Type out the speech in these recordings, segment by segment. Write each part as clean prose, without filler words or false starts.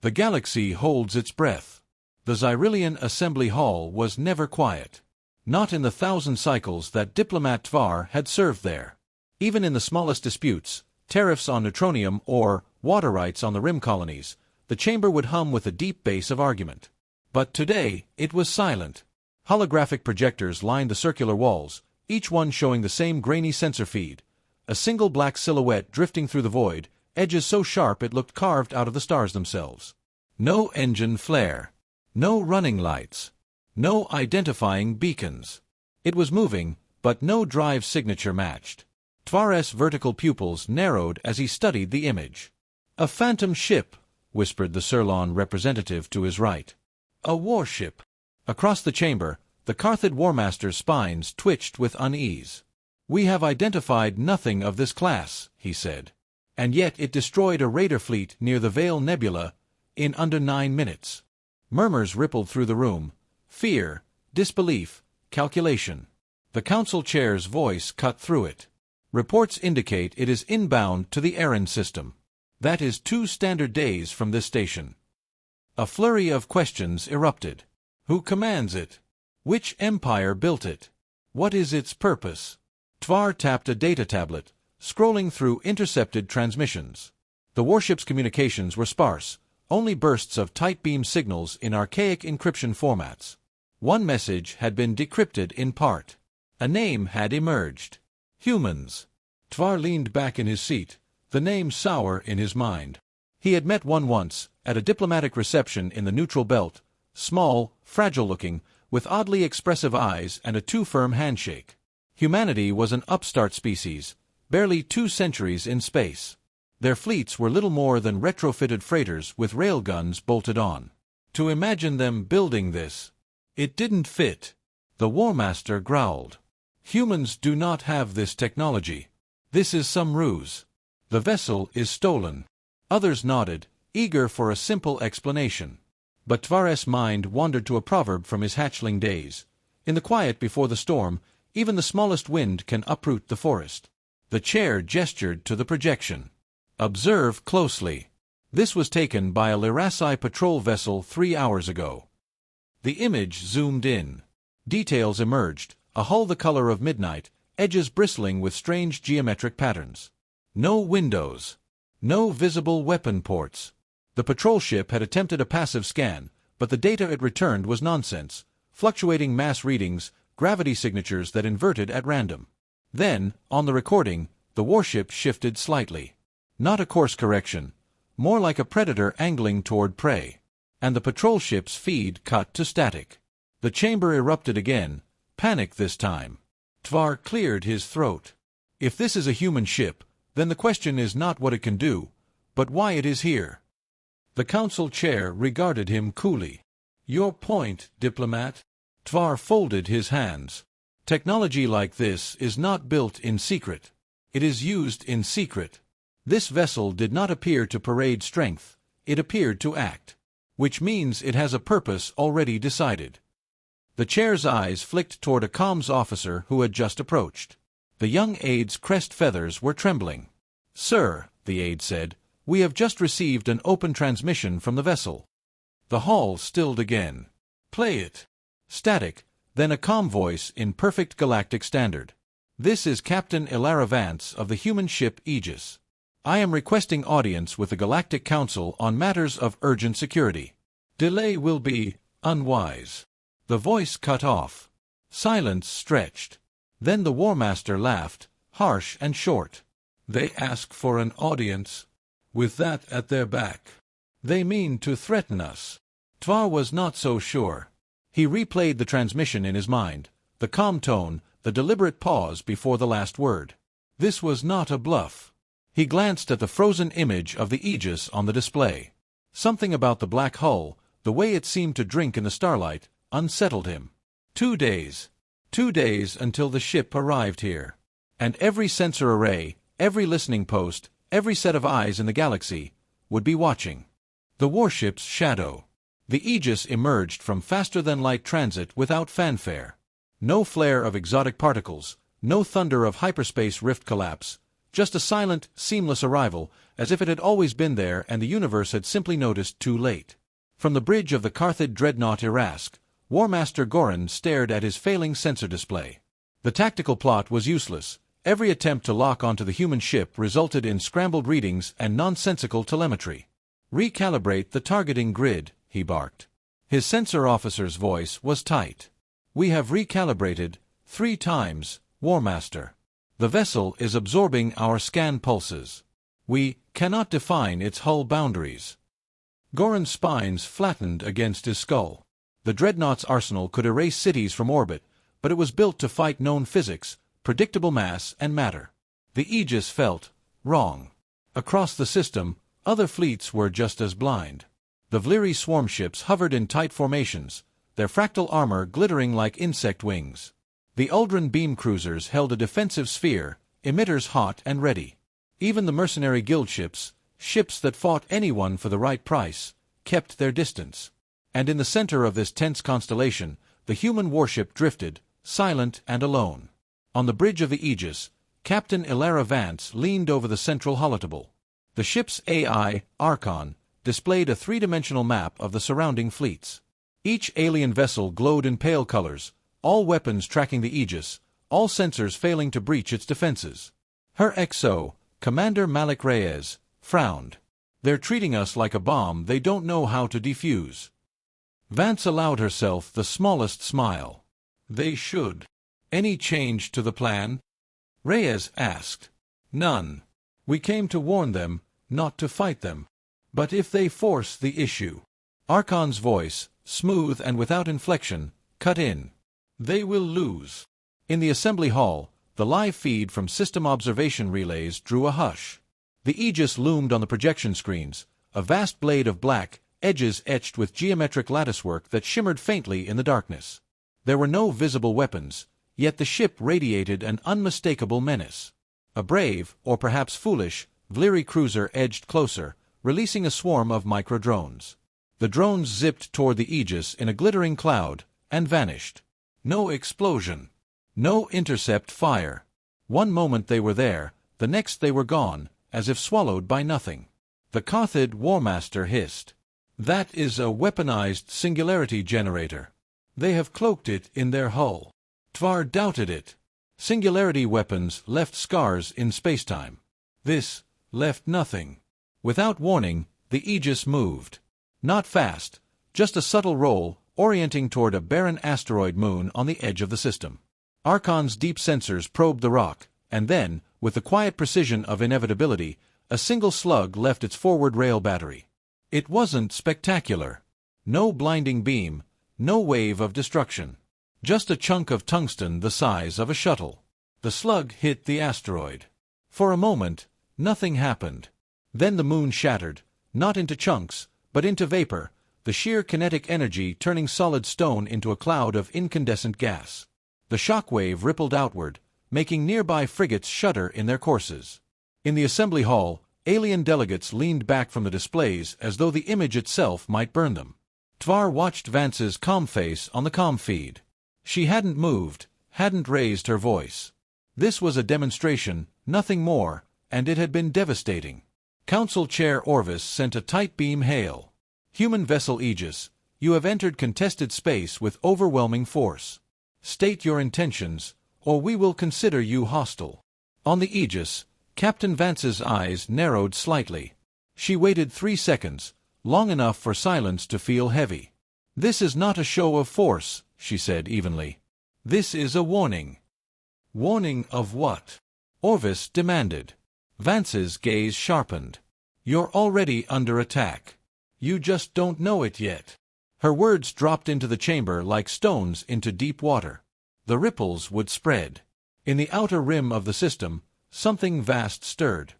The galaxy holds its breath. The Xyrillian assembly hall was never quiet. Not in the 1,000 cycles that diplomat Tvar had served there. Even in the smallest disputes, tariffs on neutronium or water rights on the rim colonies, the chamber would hum with a deep bass of argument. But today, it was silent. Holographic projectors lined the circular walls, each one showing the same grainy sensor feed. A single black silhouette drifting through the void, edges so sharp it looked carved out of the stars themselves. No engine flare. No running lights. No identifying beacons. It was moving, but no drive signature matched. Tvar's vertical pupils narrowed as he studied the image. "A phantom ship," whispered the Surlon representative to his right. "A warship." Across the chamber, the Carthid Warmaster's spines twitched with unease. "We have identified nothing of this class," he said. "And yet it destroyed a raider fleet near the Veil Nebula in under 9 minutes. Murmurs rippled through the room. Fear, disbelief, calculation. The council chair's voice cut through it. "Reports indicate it is inbound to the Aaron system. That is 2 standard days from this station." A flurry of questions erupted. Who commands it? Which empire built it? What is its purpose? Tvar tapped a data tablet, scrolling through intercepted transmissions. The warship's communications were sparse, only bursts of tight beam signals in archaic encryption formats. One message had been decrypted in part. A name had emerged. Humans. Tvar leaned back in his seat, the name sour in his mind. He had met one once, at a diplomatic reception in the neutral belt, small, fragile-looking, with oddly expressive eyes and a too-firm handshake. Humanity was an upstart species, barely 2 centuries in space. Their fleets were little more than retrofitted freighters with railguns bolted on. To imagine them building this, it didn't fit. The Warmaster growled. "Humans do not have this technology. This is some ruse. The vessel is stolen." Others nodded, eager for a simple explanation. But Tvar's mind wandered to a proverb from his hatchling days. In the quiet before the storm, even the smallest wind can uproot the forest. The chair gestured to the projection. "Observe closely. This was taken by a Lirasai patrol vessel 3 hours ago." The image zoomed in. Details emerged, a hull the color of midnight, edges bristling with strange geometric patterns. No windows. No visible weapon ports. The patrol ship had attempted a passive scan, but the data it returned was nonsense, fluctuating mass readings, gravity signatures that inverted at random. Then, on the recording, the warship shifted slightly. Not a course correction, more like a predator angling toward prey. And the patrol ship's feed cut to static. The chamber erupted again, panic this time. Tvar cleared his throat. If this is a human ship, then the question is not what it can do, but why it is here. The council chair regarded him coolly. "Your point, diplomat." Tvar folded his hands. "Technology like this is not built in secret. It is used in secret. This vessel did not appear to parade strength, it appeared to act. Which means it has a purpose already decided." The chair's eyes flicked toward a comms officer who had just approached. The young aide's crest feathers were trembling. "Sir," the aide said, "we have just received an open transmission from the vessel." The hall stilled again. "Play it." Static, then a calm voice in perfect galactic standard. "This is Captain Elara Vance of the human ship Aegis. I am requesting audience with the Galactic Council on matters of urgent security. Delay will be unwise." The voice cut off. Silence stretched. Then the Warmaster laughed, harsh and short. "They ask for an audience. With that at their back, they mean to threaten us." Tvar was not so sure. He replayed the transmission in his mind, the calm tone, the deliberate pause before the last word. This was not a bluff. He glanced at the frozen image of the Aegis on the display. Something about the black hull, the way it seemed to drink in the starlight, unsettled him. 2 days. 2 days until the ship arrived here. And every sensor array, every listening post, every set of eyes in the galaxy, would be watching. The warship's shadow. The Aegis emerged from faster-than-light transit without fanfare. No flare of exotic particles, no thunder of hyperspace rift collapse, Just a silent, seamless arrival, as if it had always been there and the universe had simply noticed too late. From the bridge of the Carthid dreadnought Irask, War Master Goran stared at his failing sensor display. The tactical plot was useless. Every attempt to lock onto the human ship resulted in scrambled readings and nonsensical telemetry. "Recalibrate the targeting grid," he barked. His sensor officer's voice was tight. "We have recalibrated 3 times, War Master. The vessel is absorbing our scan pulses. We cannot define its hull boundaries." Goran's spines flattened against his skull. The dreadnought's arsenal could erase cities from orbit, but it was built to fight known physics, predictable mass and matter. The Aegis felt wrong. Across the system, other fleets were just as blind. The Vleri swarm ships hovered in tight formations, their fractal armor glittering like insect wings. The Uldran beam cruisers held a defensive sphere, emitters hot and ready. Even the mercenary guild ships that fought anyone for the right price, kept their distance. And in the center of this tense constellation, the human warship drifted, silent and alone. On the bridge of the Aegis, Captain Elara Vance leaned over the central holotable. The ship's AI, Archon, displayed a 3-dimensional map of the surrounding fleets. Each alien vessel glowed in pale colors, all weapons tracking the Aegis, all sensors failing to breach its defenses. Her XO, Commander Malik Reyes, frowned. "They're treating us like a bomb they don't know how to defuse." Vance allowed herself the smallest smile. "They should. Any change to the plan?" Reyes asked. "None. We came to warn them, not to fight them. But if they force the issue..." Archon's voice, smooth and without inflection, cut in. "They will lose." In the assembly hall, the live feed from system observation relays drew a hush. The Aegis loomed on the projection screens, a vast blade of black, edges etched with geometric latticework that shimmered faintly in the darkness. There were no visible weapons, yet the ship radiated an unmistakable menace. A brave, or perhaps foolish, Vleri cruiser edged closer, releasing a swarm of micro-drones. The drones zipped toward the Aegis in a glittering cloud, and vanished. No explosion. No intercept fire. One moment they were there, the next they were gone, as if swallowed by nothing. The Carthid War Master hissed. "That is a weaponized singularity generator. They have cloaked it in their hull." Tvar doubted it. Singularity weapons left scars in spacetime. This left nothing. Without warning, the Aegis moved. Not fast, just a subtle roll, orienting toward a barren asteroid moon on the edge of the system. Archon's deep sensors probed the rock, and then, with the quiet precision of inevitability, a single slug left its forward rail battery. It wasn't spectacular. No blinding beam, no wave of destruction. Just a chunk of tungsten the size of a shuttle. The slug hit the asteroid. For a moment, nothing happened. Then the moon shattered, not into chunks, but into vapor, the sheer kinetic energy turning solid stone into a cloud of incandescent gas. The shock wave rippled outward, making nearby frigates shudder in their courses. In the assembly hall, alien delegates leaned back from the displays as though the image itself might burn them. Tvar watched Vance's calm face on the comm feed. She hadn't moved, hadn't raised her voice. This was a demonstration, nothing more, and it had been devastating. Council Chair Orvis sent a tight beam hail. "Human vessel Aegis, you have entered contested space with overwhelming force. State your intentions, or we will consider you hostile." On the Aegis, Captain Vance's eyes narrowed slightly. She waited 3 seconds, long enough for silence to feel heavy. "This is not a show of force," she said evenly. "This is a warning." "Warning of what?" Orvis demanded. Vance's gaze sharpened. "You're already under attack. You just don't know it yet." Her words dropped into the chamber like stones into deep water. The ripples would spread. In the outer rim of the system, something vast stirred.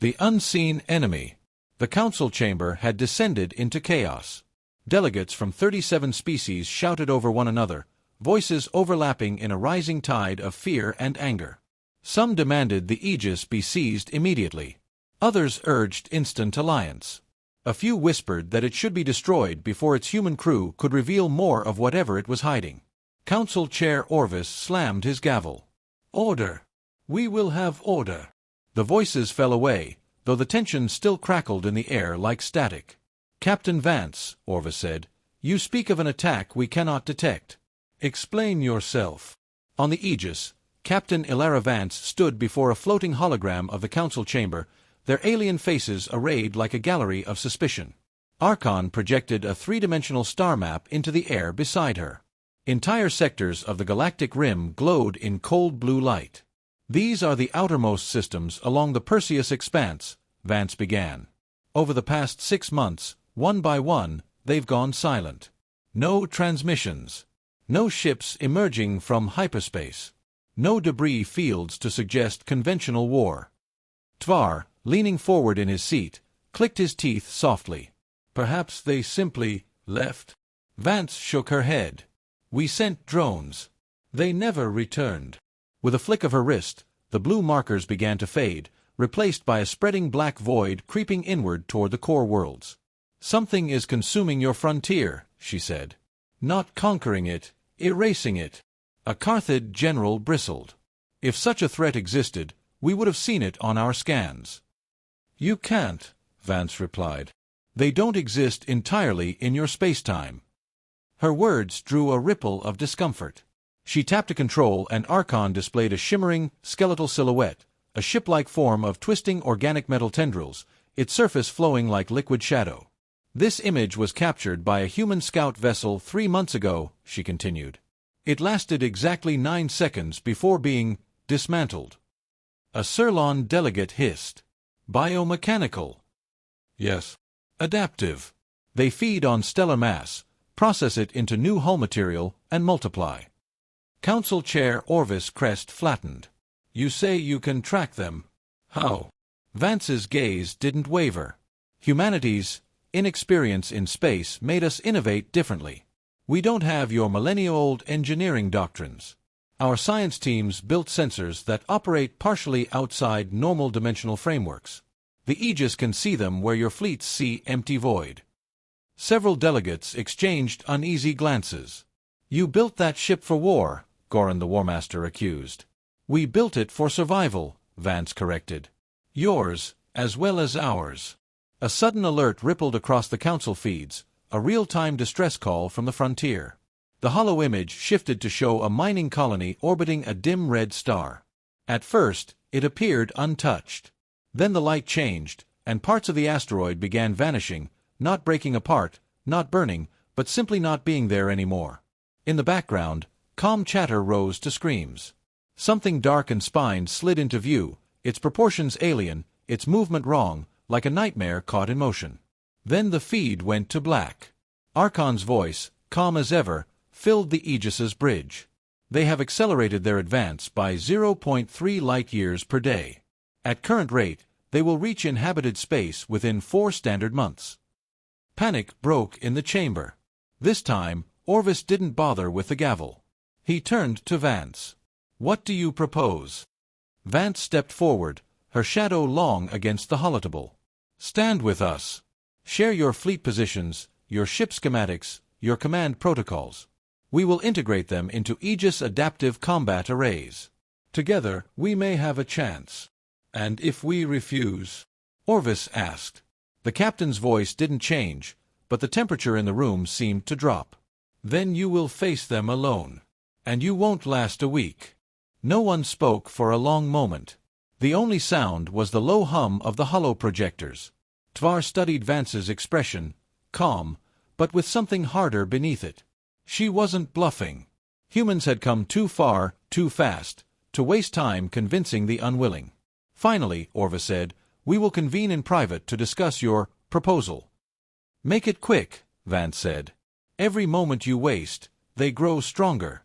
The unseen enemy. The council chamber had descended into chaos. Delegates from 37 species shouted over one another, voices overlapping in a rising tide of fear and anger. Some demanded the Aegis be seized immediately. Others urged instant alliance. A few whispered that it should be destroyed before its human crew could reveal more of whatever it was hiding. Council Chair Orvis slammed his gavel. "Order! We will have order!" The voices fell away, though the tension still crackled in the air like static. "Captain Vance," Orvis said, "you speak of an attack we cannot detect. Explain yourself." On the Aegis, Captain Elara Vance stood before a floating hologram of the council chamber, their alien faces arrayed like a gallery of suspicion. Archon projected a three-dimensional star map into the air beside her. Entire sectors of the galactic rim glowed in cold blue light. "These are the outermost systems along the Perseus Expanse," Vance began. "Over the past 6 months, one by one, they've gone silent. No transmissions. No ships emerging from hyperspace. No debris fields to suggest conventional war." Tvar, leaning forward in his seat, clicked his teeth softly. "Perhaps they simply left?" Vance shook her head. "We sent drones. They never returned." With a flick of her wrist, the blue markers began to fade, replaced by a spreading black void creeping inward toward the core worlds. "Something is consuming your frontier," she said. "Not conquering it, erasing it." A Carthage general bristled. "If such a threat existed, we would have seen it on our scans." "You can't," Vance replied. "They don't exist entirely in your spacetime." Her words drew a ripple of discomfort. She tapped a control and Archon displayed a shimmering, skeletal silhouette, a ship-like form of twisting organic metal tendrils, its surface flowing like liquid shadow. "This image was captured by a human scout vessel 3 months ago," she continued. "It lasted exactly 9 seconds before being dismantled." A Surlon delegate hissed. "Biomechanical." "Yes." "Adaptive. They feed on stellar mass, process it into new hull material, and multiply." Council Chair Orvis' crest flattened. "You say you can track them? How?" Vance's gaze didn't waver. "Humanity's inexperience in space made us innovate differently. We don't have your millennia-old engineering doctrines. Our science teams built sensors that operate partially outside normal dimensional frameworks. The Aegis can see them where your fleets see empty void." Several delegates exchanged uneasy glances. "You built that ship for war," Goran the Warmaster accused. "We built it for survival," Vance corrected. "Yours, as well as ours." A sudden alert rippled across the council feeds, a real-time distress call from the frontier. The hollow image shifted to show a mining colony orbiting a dim red star. At first, it appeared untouched. Then the light changed, and parts of the asteroid began vanishing, not breaking apart, not burning, but simply not being there anymore. In the background, calm chatter rose to screams. Something dark and spined slid into view, its proportions alien, its movement wrong, like a nightmare caught in motion. Then the feed went to black. Archon's voice, calm as ever, filled the Aegis's bridge. "They have accelerated their advance by 0.3 light-years per day. At current rate, they will reach inhabited space within 4 standard months." Panic broke in the chamber. This time, Orvis didn't bother with the gavel. He turned to Vance. "What do you propose?" Vance stepped forward, her shadow long against the holotable. "Stand with us. Share your fleet positions, your ship schematics, your command protocols. We will integrate them into Aegis adaptive combat arrays. Together, we may have a chance." "And if we refuse?" Orvis asked. The captain's voice didn't change, but the temperature in the room seemed to drop. "Then you will face them alone. And you won't last a week." No one spoke for a long moment. The only sound was the low hum of the hollow projectors. Tvar studied Vance's expression, calm, but with something harder beneath it. She wasn't bluffing. Humans had come too far, too fast, to waste time convincing the unwilling. "Finally," Orvis said, "we will convene in private to discuss your proposal." "Make it quick," Vance said. "Every moment you waste, they grow stronger."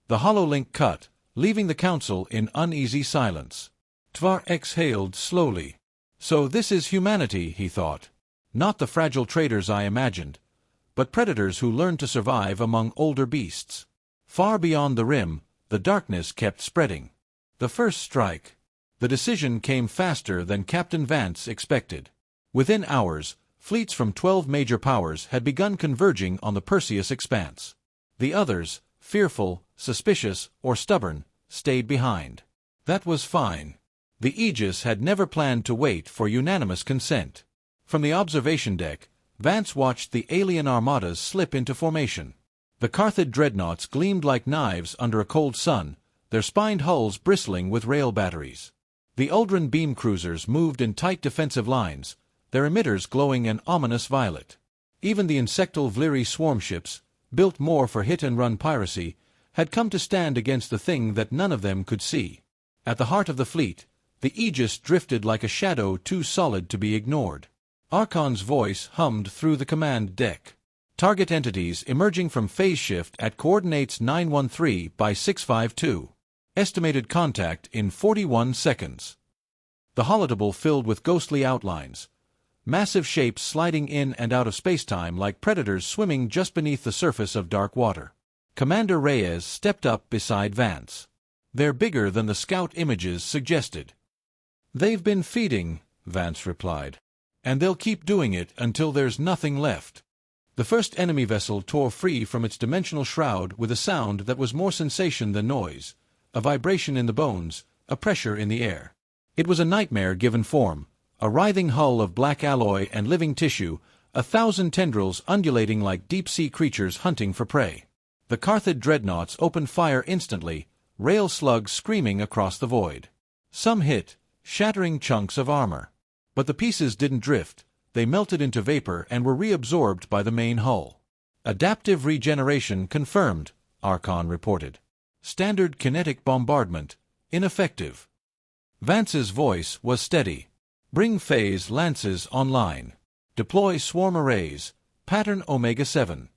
The hololink cut, leaving the council in uneasy silence. Tvar exhaled slowly. "So this is humanity," he thought. "Not the fragile traders I imagined, but predators who learned to survive among older beasts." Far beyond the rim, the darkness kept spreading. The first strike. The decision came faster than Captain Vance expected. Within hours, fleets from 12 major powers had begun converging on the Perseus Expanse. The others, fearful, suspicious, or stubborn, stayed behind. That was fine. The Aegis had never planned to wait for unanimous consent. From the observation deck, Vance watched the alien armadas slip into formation. The Carthid dreadnoughts gleamed like knives under a cold sun, their spined hulls bristling with rail batteries. The Uldren beam cruisers moved in tight defensive lines, their emitters glowing an ominous violet. Even the insectal Vliri swarm ships, built more for hit-and-run piracy, had come to stand against the thing that none of them could see. At the heart of the fleet, the Aegis drifted like a shadow too solid to be ignored. Archon's voice hummed through the command deck. Target entities emerging from phase shift at coordinates 913 by 652. Estimated contact in 41 seconds. The holotable filled with ghostly outlines. Massive shapes sliding in and out of spacetime like predators swimming just beneath the surface of dark water. Commander Reyes stepped up beside Vance. They're bigger than the scout images suggested. They've been feeding, Vance replied. And they'll keep doing it until there's nothing left. The first enemy vessel tore free from its dimensional shroud with a sound that was more sensation than noise, a vibration in the bones, a pressure in the air. It was a nightmare given form, a writhing hull of black alloy and living tissue, 1,000 tendrils undulating like deep-sea creatures hunting for prey. The Carthid dreadnoughts opened fire instantly, rail slugs screaming across the void. Some hit, shattering chunks of armor. But the pieces didn't drift. They melted into vapor and were reabsorbed by the main hull. Adaptive regeneration confirmed, Archon reported. Standard kinetic bombardment, ineffective. Vance's voice was steady. Bring phase lances online. Deploy swarm arrays, pattern Omega-7.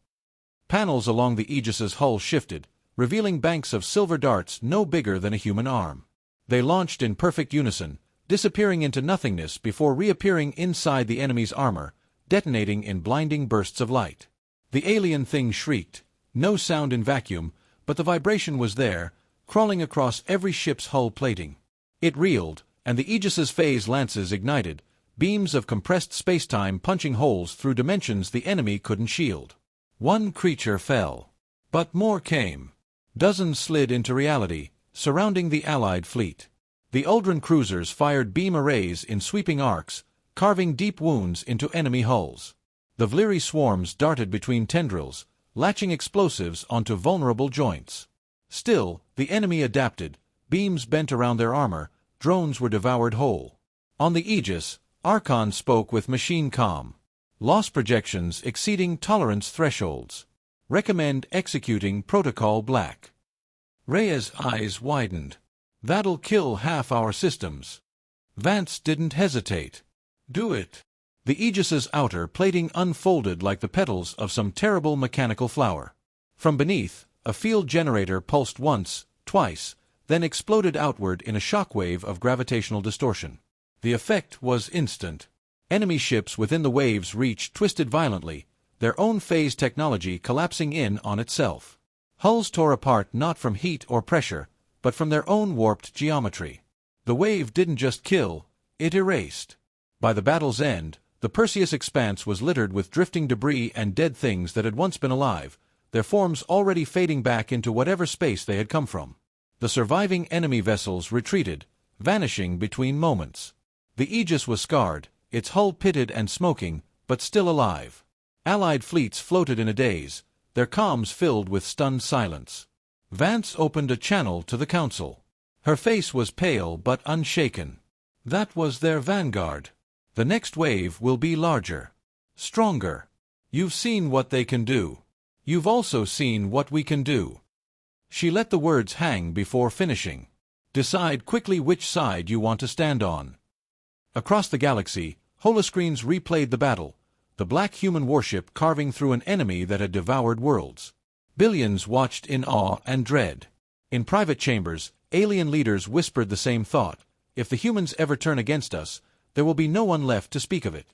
Panels along the Aegis's hull shifted, revealing banks of silver darts no bigger than a human arm. They launched in perfect unison, disappearing into nothingness before reappearing inside the enemy's armor, detonating in blinding bursts of light. The alien thing shrieked, no sound in vacuum, but the vibration was there, crawling across every ship's hull plating. It reeled, and the Aegis's phase lances ignited, beams of compressed spacetime punching holes through dimensions the enemy couldn't shield. One creature fell. But more came. Dozens slid into reality, surrounding the Allied fleet. The Uldren cruisers fired beam arrays in sweeping arcs, carving deep wounds into enemy hulls. The Vliri swarms darted between tendrils, latching explosives onto vulnerable joints. Still, the enemy adapted, beams bent around their armor, drones were devoured whole. On the Aegis, Archon spoke with machine comm. Loss projections exceeding tolerance thresholds. Recommend executing Protocol Black. Reyes' eyes widened. That'll kill half our systems. Vance didn't hesitate. Do it. The Aegis's outer plating unfolded like the petals of some terrible mechanical flower. From beneath, a field generator pulsed once, twice, then exploded outward in a shockwave of gravitational distortion. The effect was instant. Enemy ships within the waves reached twisted violently, their own phase technology collapsing in on itself. Hulls tore apart not from heat or pressure, but from their own warped geometry. The wave didn't just kill, it erased. By the battle's end, the Perseus Expanse was littered with drifting debris and dead things that had once been alive, their forms already fading back into whatever space they had come from. The surviving enemy vessels retreated, vanishing between moments. The Aegis was scarred, its hull pitted and smoking, but still alive. Allied fleets floated in a daze, their comms filled with stunned silence. Vance opened a channel to the Council. Her face was pale but unshaken. That was their vanguard. The next wave will be larger. Stronger. You've seen what they can do. You've also seen what we can do. She let the words hang before finishing. Decide quickly which side you want to stand on. Across the galaxy, holoscreens replayed the battle, the black human warship carving through an enemy that had devoured worlds. Billions watched in awe and dread. In private chambers, alien leaders whispered the same thought: if the humans ever turn against us, there will be no one left to speak of it.